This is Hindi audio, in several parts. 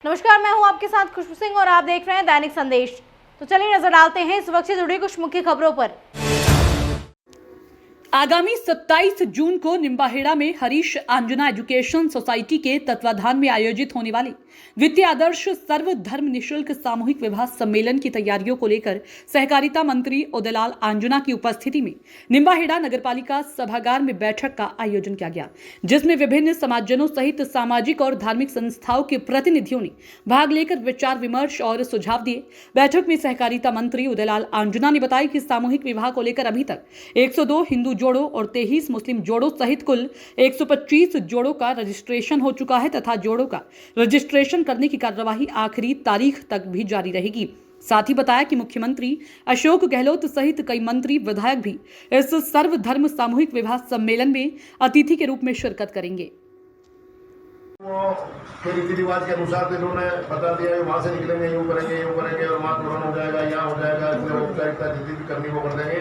नमस्कार, मैं हूं आपके साथ खुशबू सिंह और आप देख रहे हैं दैनिक संदेश। तो चलिए नजर डालते हैं इस वक्त से जुड़ी कुछ मुख्य खबरों पर। आगामी 27 जून को निम्बाहेड़ा में हरीश आंजना एजुकेशन सोसाइटी के तत्वाधान में आयोजित होने वाली वित्तीय आदर्श सर्वधर्म निःशुल्क सामूहिक विवाह सम्मेलन की तैयारियों को लेकर सहकारिता मंत्री उदयलाल आंजना की उपस्थिति में निम्बाहेड़ा नगरपालिका सभागार में बैठक का आयोजन किया गया, जिसमें विभिन्न समाजजनों सहित सामाजिक और धार्मिक संस्थाओं के प्रतिनिधियों ने भाग लेकर विचार विमर्श और सुझाव दिए। बैठक में सहकारिता मंत्री उदयलाल आंजना ने बताया कि सामूहिक विवाह को लेकर अभी तक 102 हिंदू जोड़ों और 23 मुस्लिम जोड़ों सहित कुल 125 जोड़ों का रजिस्ट्रेशन हो चुका है तथा जोड़ों का रजिस्ट्रेशन करने की कार्यवाही आखिरी तारीख तक भी जारी रहेगी। साथ ही बताया कि मुख्यमंत्री अशोक गहलोत सहित कई मंत्री विधायक भी इस सर्वधर्म सामूहिक विवाह सम्मेलन में अतिथि के रूप में शिरकत करेंगे। के रीति रिवाज के अनुसार तो इन्होंने बता दिया वहाँ से निकलेंगे, यूँ करेंगे और वहाँ तुरंत हो जाएगा, यहाँ हो जाएगा, इसमें औपचारिकता जितनी भी करनी वो कर देंगे।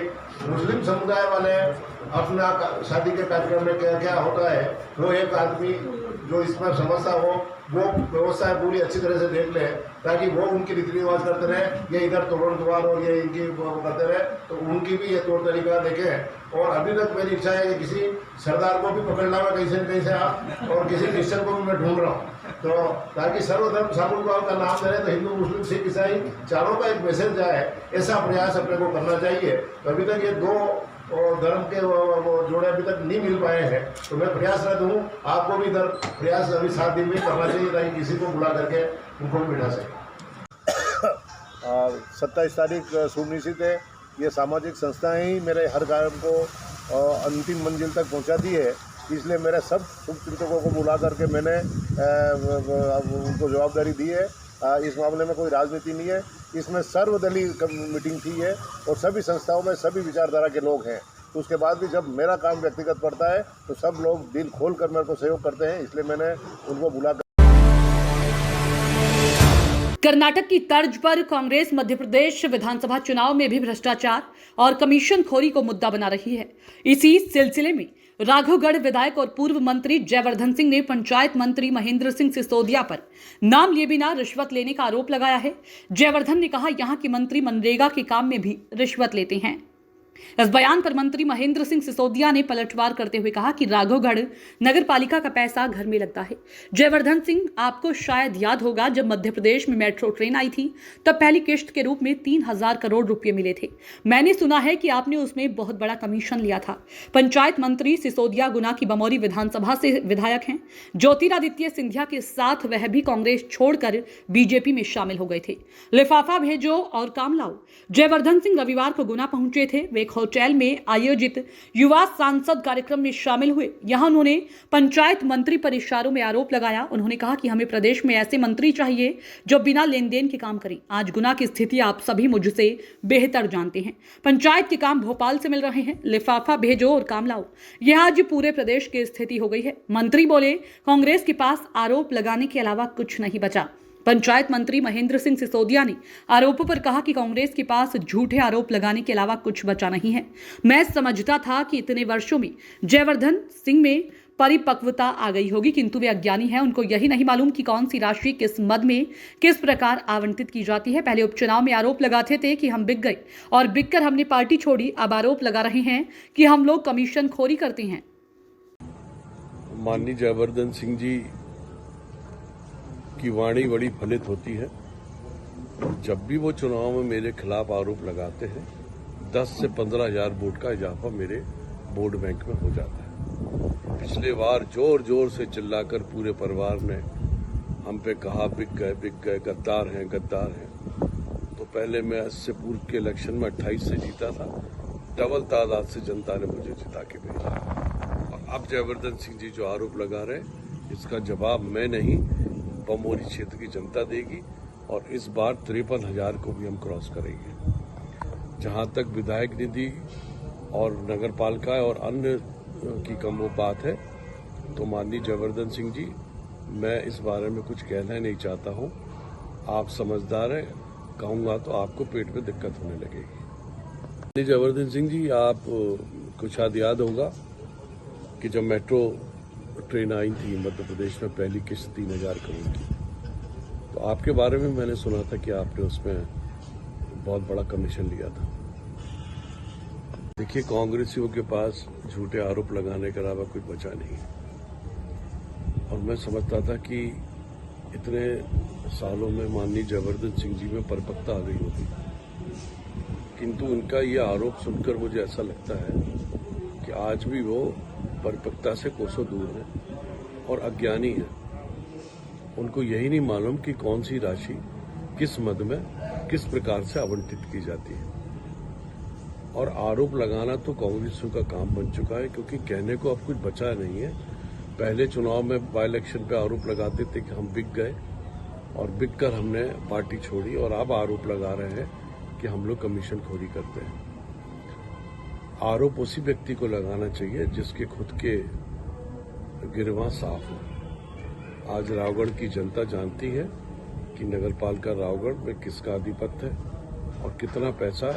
मुस्लिम समुदाय वाले अपना शादी के कार्यक्रम में क्या क्या होता है, वो एक आदमी जो इसमें समझता हो वो व्यवस्था पूरी अच्छी तरह से देख ले, ताकि वो उनकी रीति रिवाज करते रहे। ये इधर तोरण द्वार और ये इनकी करते रहे, तो उनकी भी ये तौर तरीका देखें। और अभी तक मेरी इच्छा है कि किसी सरदार को भी पकड़ना है कहीं से न कहीं से आप, और किसी क्रिश्चियन को भी मैं ढूंढ रहा हूँ, तो ताकि सर्वधर्म सामूहिक विवाह का नाम दे रहे तो हिंदू मुस्लिम सिख ईसाई चारों का एक मैसेज जाए, ऐसा प्रयास अपने को करना चाहिए। तो अभी तक ये दो धर्म के वो जोड़े अभी तक नहीं मिल पाए हैं, तो मैं प्रयासरत हूँ। आपको भी इधर प्रयास अभी 7 दिन में करना चाहिए ताकि किसी को बुला करके उनको भी बिठा सके। 27 तारीख सुनिश्चित है। ये सामाजिक संस्थाएं ही मेरे हर काम को अंतिम मंजिल तक पहुंचाती है, इसलिए मेरे सब शुभचिंतकों को बुला करके मैंने उनको जवाबदारी दी है। इस मामले में कोई राजनीति नहीं है, इसमें सर्वदलीय मीटिंग थी है और सभी संस्थाओं में सभी विचारधारा के लोग हैं। तो उसके बाद भी जब मेरा काम व्यक्तिगत पड़ता है तो सब लोग दिल खोल कर मेरे को सहयोग करते हैं, इसलिए मैंने उनको बुला। कर्नाटक की तर्ज पर कांग्रेस मध्य प्रदेश विधानसभा चुनाव में भी भ्रष्टाचार और कमीशनखोरी को मुद्दा बना रही है। इसी सिलसिले में राघवगढ़ विधायक और पूर्व मंत्री जयवर्धन सिंह ने पंचायत मंत्री महेंद्र सिंह सिसोदिया पर नाम लिए बिना रिश्वत लेने का आरोप लगाया है। जयवर्धन ने कहा, यहां के मंत्री मनरेगा के काम में भी रिश्वत लेते हैं। इस बयान पर मंत्री महेंद्र सिंह सिसोदिया ने पलटवार करते हुए कहा कि राघवगढ़ नगर पालिका का पैसा घर में लगता है। जयवर्धन सिंह, आपको शायद याद होगा, जब मध्य प्रदेश में मेट्रो ट्रेन आई थी तब पहली किश्त के रूप में 3000 करोड़ रुपए मिले थे। मैंने सुना है कि आपने उसमें बहुत बड़ा कमीशन लिया था। पंचायत मंत्री सिसोदिया गुना की बमौरी विधानसभा से विधायक हैं। ज्योतिरादित्य सिंधिया के साथ वह भी कांग्रेस छोड़कर बीजेपी में शामिल हो गए थे। लिफाफा भेजो और काम लाओ। जयवर्धन सिंह रविवार को गुना पहुंचे थे। वे एक होटल में आयोजित युवा सांसद कार्यक्रम में शामिल हुए। यहां उन्होंने पंचायत मंत्री पर इशारों में आरोप लगाया। उन्होंने कहा कि हमें प्रदेश में ऐसे मंत्री चाहिए जो बिना लेन देन के काम करें। आज गुना की स्थिति आप सभी मुझसे बेहतर जानते हैं। पंचायत के काम भोपाल से मिल रहे हैं। लिफाफा भेजो और काम लाओ, यह आज पूरे प्रदेश की स्थिति हो गई है। मंत्री बोले, कांग्रेस के पास आरोप लगाने के अलावा कुछ नहीं बचा। पंचायत मंत्री महेंद्र सिंह सिसोदिया ने आरोपों पर कहा कि कांग्रेस के पास झूठे आरोप लगाने के अलावा कुछ बचा नहीं है। मैं समझता था कि इतने वर्षों में जयवर्धन सिंह में परिपक्वता आ गई होगी, किंतु वे अज्ञानी हैं। उनको यही नहीं मालूम कि कौन सी राशि किस मद में किस प्रकार आवंटित की जाती है। पहले उपचुनाव में आरोप लगाते थे कि हम बिक गए और बिककर हमने पार्टी छोड़ी। अब आरोप लगा रहे हैं कि हम लोग कमीशन खोरी करते हैं। माननीय जयवर्धन सिंह जी की वाणी बड़ी फलित होती है। जब भी वो चुनाव में मेरे खिलाफ आरोप लगाते हैं 10 से 15 हजार वोट का इजाफा मेरे वोट बैंक में हो जाता है। पिछले बार जोर जोर से चिल्लाकर पूरे परिवार ने हम पे कहा बिक गए, गद्दार हैं। तो पहले मैं इससे पूर्व के इलेक्शन में 28 से जीता था, डबल तादाद से जनता ने मुझे जिता के भेजा। और अब जयवर्धन सिंह जी जो आरोप लगा रहे हैं, इसका जवाब मैं नहीं, बमौरी क्षेत्र की जनता देगी। और इस बार 53,000 को भी हम क्रॉस करेंगे। जहां तक विधायक निधि और नगर पालिका और अन्य की कम वो बात है, तो माननीय जयवर्धन सिंह जी, मैं इस बारे में कुछ कहना ही नहीं चाहता हूं। आप समझदार हैं, कहूंगा तो आपको पेट में दिक्कत होने लगेगी। माननीय जयवर्धन सिंह जी, आप कुछ याद होगा कि जब मेट्रो ट्रेन आई थी मध्य प्रदेश में, पहली किस्त 3000 करोड़ की, तो आपके बारे में मैंने सुना था कि आपने उसमें बहुत बड़ा कमीशन लिया था। देखिए, कांग्रेसियों के पास झूठे आरोप लगाने के अलावा कुछ बचा नहीं है और मैं समझता था कि इतने सालों में माननीय जयवर्धन सिंह जी में परिपक्वता आ गई होगी, किंतु उनका ये आरोप सुनकर मुझे ऐसा लगता है कि आज भी वो परिपक्वता से कोसों दूर है और अज्ञानी है। उनको यही नहीं मालूम कि कौन सी राशि किस मद में किस प्रकार से आवंटित की जाती है। और आरोप लगाना तो कांग्रेसियों का काम बन चुका है, क्योंकि कहने को अब कुछ बचा नहीं है। पहले चुनाव में बाई इलेक्शन पे आरोप लगाते थे कि हम बिक गए और बिक कर हमने पार्टी छोड़ी, और अब आरोप लगा रहे हैं कि हम लोग कमीशन खोरी करते हैं। आरोप उसी व्यक्ति को लगाना चाहिए जिसके खुद के गिरवा साफ हो। आज रावगढ़ की जनता जानती है कि नगरपालिका रावगढ़ में किसका आधिपत्य है और कितना पैसा।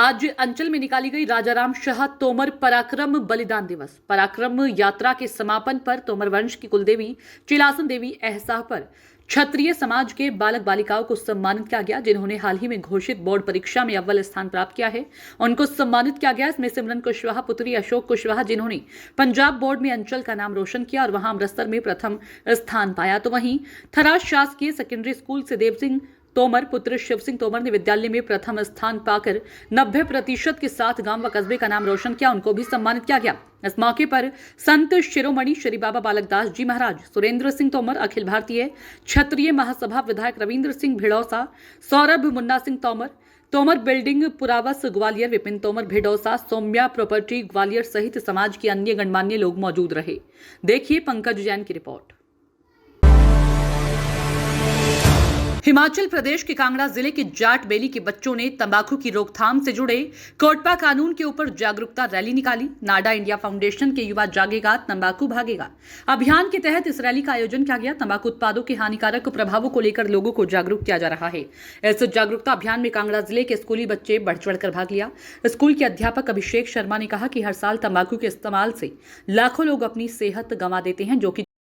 आज अंचल में निकाली गई राजाराम शाह तोमर पराक्रम बलिदान दिवस। पराक्रम यात्रा के समापन पर तोमर वंश की कुलदेवी चिलासन देवी एहसाह पर क्षत्रिय समाज के बालक बालिकाओं को सम्मानित किया गया, जिन्होंने हाल ही में घोषित बोर्ड परीक्षा में अव्वल स्थान प्राप्त किया है। उनको सम्मानित किया गया। इसमें सिमरन कुशवाहा पुत्री अशोक कुशवाहा, जिन्होंने पंजाब बोर्ड में अंचल का नाम रोशन किया और वहां अमृतसर में प्रथम स्थान पाया, तो वहीं थराज शासकीय सेकेंडरी स्कूल से देव सिंह तोमर पुत्र शिव सिंह तोमर ने विद्यालय में प्रथम स्थान पाकर 90% के साथ गांव व कस्बे का नाम रोशन किया। उनको भी सम्मानित किया गया। इस मौके पर संत शिरोमणि श्री बाबा बालक दास जी महाराज, सुरेंद्र सिंह तोमर, अखिल भारतीय क्षत्रिय महासभा विधायक रविंद्र सिंह भिड़ौसा, सौरभ मुन्ना सिंह तोमर बिल्डिंग पुरावस ग्वालियर, विपिन तोमर भिडौसा, सौम्या प्रॉपर्टी ग्वालियर सहित समाज के अन्य गणमान्य लोग मौजूद रहे। देखिए पंकज जैन की रिपोर्ट। हिमाचल प्रदेश के कांगड़ा जिले के जाट बेली के बच्चों ने तंबाकू की रोकथाम से जुड़े कोटपा कानून के ऊपर जागरूकता रैली निकाली। नाडा इंडिया फाउंडेशन के युवा जागेगा तंबाकू भागेगा अभियान के तहत इस रैली का आयोजन किया गया। तंबाकू उत्पादों के हानिकारक प्रभावों को लेकर लोगों को जागरूक किया जा रहा है। इस जागरूकता अभियान में कांगड़ा जिले के स्कूली बच्चे बढ़ चढ़कर भाग लिया। स्कूल के अध्यापक अभिषेक शर्मा ने कहा कि हर साल तंबाकू के इस्तेमाल से लाखों लोग अपनी सेहत गंवा देते हैं, जो कि